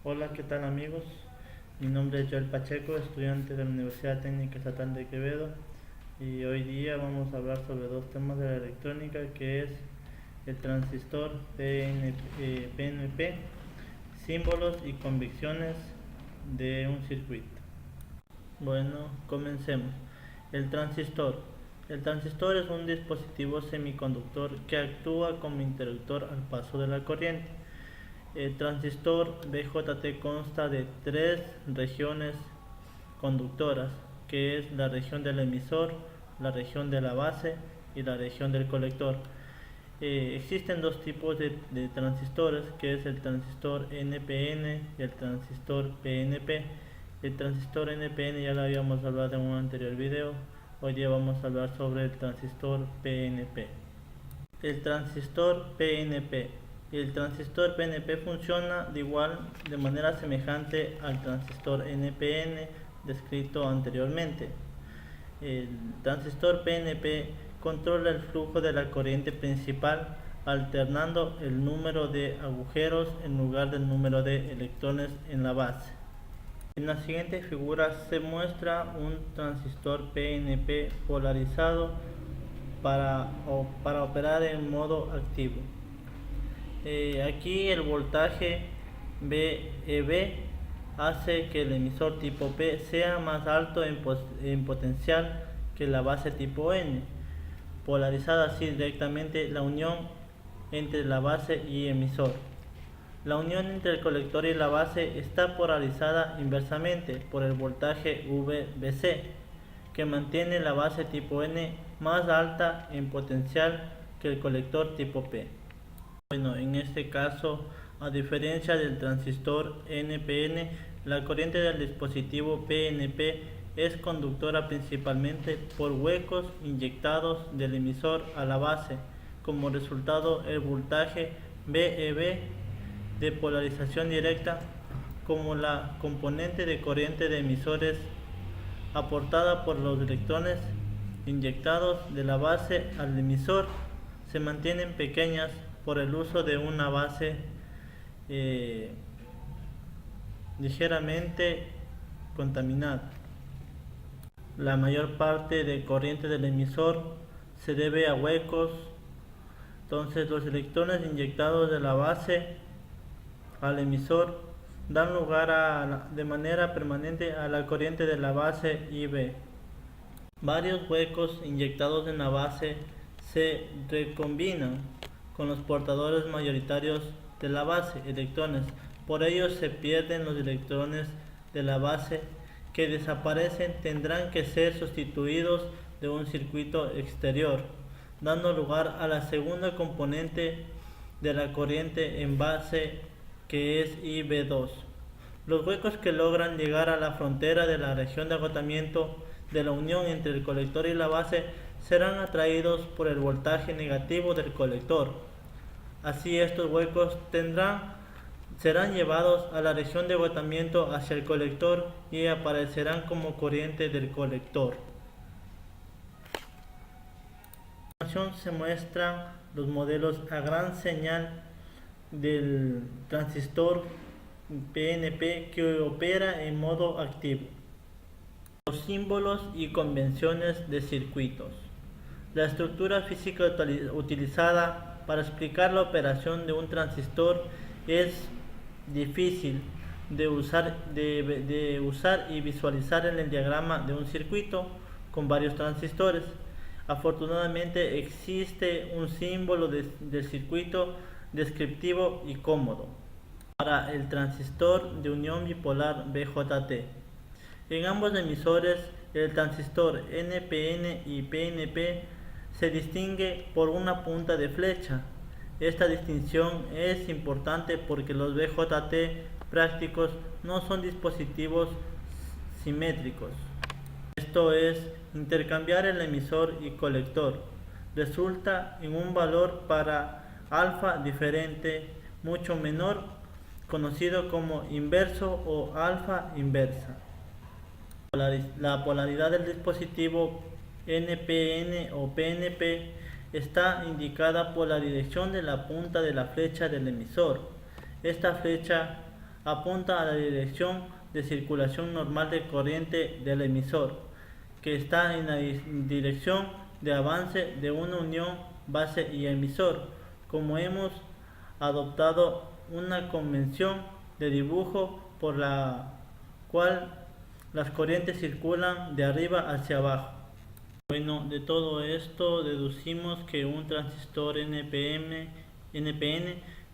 Hola, ¿qué tal amigos? Mi nombre es Joel Pacheco, estudiante de la Universidad Técnica Estatal de Quevedo, y hoy día vamos a hablar sobre dos temas de la electrónica, que es el transistor PNP, símbolos y convenciones de un circuito. Bueno, comencemos. El transistor. El transistor es un dispositivo semiconductor que actúa como interruptor al paso de la corriente. El transistor BJT consta de tres regiones conductoras, que es la región del emisor, la región de la base y la región del colector. Existen dos tipos de transistores, que es el transistor NPN y el transistor PNP. El transistor NPN ya lo habíamos hablado en un anterior video. Hoy día vamos a hablar sobre el transistor PNP. El transistor PNP. El transistor PNP funciona de manera semejante al transistor NPN descrito anteriormente. El transistor PNP controla el flujo de la corriente principal alternando el número de agujeros en lugar del número de electrones en la base. En la siguiente figura se muestra un transistor PNP polarizado para operar en modo activo. Aquí el voltaje VEB hace que el emisor tipo P sea más alto en potencial que la base tipo N, polarizada así directamente la unión entre la base y emisor. La unión entre el colector y la base está polarizada inversamente por el voltaje VBC, que mantiene la base tipo N más alta en potencial que el colector tipo P. Bueno, en este caso, a diferencia del transistor NPN, la corriente del dispositivo PNP es conductora principalmente por huecos inyectados del emisor a la base. Como resultado, el voltaje VEB de polarización directa, como la componente de corriente de emisores aportada por los electrones inyectados de la base al emisor, se mantienen pequeñas por el uso de una base ligeramente contaminada. La mayor parte de corriente del emisor se debe a huecos, entonces los electrones inyectados de la base al emisor dan lugar de manera permanente a la corriente de la base IB. Varios huecos inyectados en la base se recombinan con los portadores mayoritarios de la base, electrones. Por ello se pierden los electrones de la base que desaparecen, tendrán que ser sustituidos de un circuito exterior, dando lugar a la segunda componente de la corriente en base, que es IB2. Los huecos que logran llegar a la frontera de la región de agotamiento de la unión entre el colector y la base serán atraídos por el voltaje negativo del colector. Así estos huecos serán llevados a la región de agotamiento hacia el colector y aparecerán como corriente del colector. A continuación se muestran los modelos a gran señal del transistor PNP que opera en modo activo. Los símbolos y convenciones de circuitos. La estructura física utilizada para explicar la operación de un transistor es difícil de usar y visualizar en el diagrama de un circuito con varios transistores. Afortunadamente existe un símbolo del circuito descriptivo y cómodo para el transistor de unión bipolar BJT. En ambos emisores, el transistor NPN y PNP se distingue por una punta de flecha. Esta distinción es importante porque los BJT prácticos no son dispositivos simétricos. Esto es, intercambiar el emisor y colector resulta en un valor para alfa diferente mucho menor, conocido como inverso o alfa inversa. La polaridad del dispositivo NPN o PNP está indicada por la dirección de la punta de la flecha del emisor. Esta flecha apunta a la dirección de circulación normal de corriente del emisor, que está en la dirección de avance de una unión base y emisor, como hemos adoptado una convención de dibujo por la cual las corrientes circulan de arriba hacia abajo. Bueno, de todo esto deducimos que un transistor NPN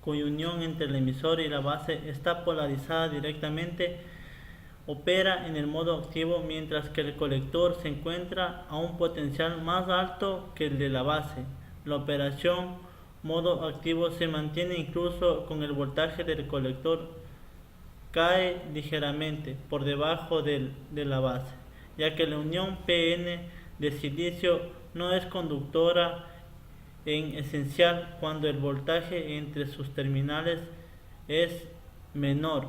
cuya unión entre el emisor y la base está polarizada directamente opera en el modo activo, mientras que el colector se encuentra a un potencial más alto que el de la base. La operación modo activo se mantiene incluso con el voltaje del colector cae ligeramente por debajo de la base, ya que la unión PN de silicio no es conductora en esencial cuando el voltaje entre sus terminales es menor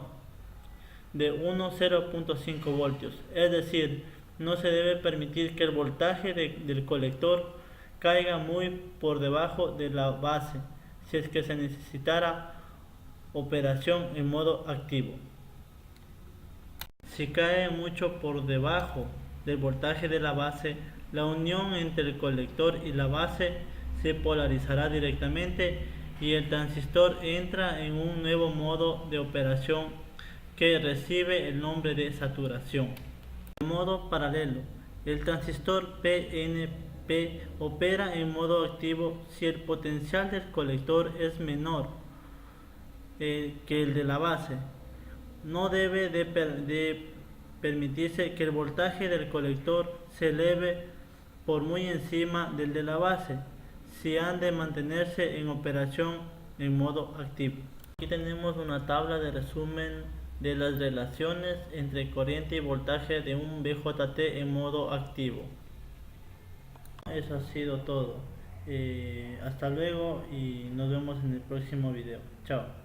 de 0.5 voltios, es decir, no se debe permitir que el voltaje del colector caiga muy por debajo de la base si es que se necesitara operación en modo activo. Si cae mucho por debajo del voltaje de la base, la unión entre el colector y la base se polarizará directamente y el transistor entra en un nuevo modo de operación que recibe el nombre de saturación. En modo paralelo, el transistor PNP opera en modo activo si el potencial del colector es menor que el de la base. No debe de permitirse que el voltaje del colector se eleve por muy encima del de la base si han de mantenerse en operación en modo activo. Aquí tenemos una tabla de resumen de las relaciones entre corriente y voltaje de un BJT en modo activo. Eso ha sido todo. Hasta luego y nos vemos en el próximo video. Chao.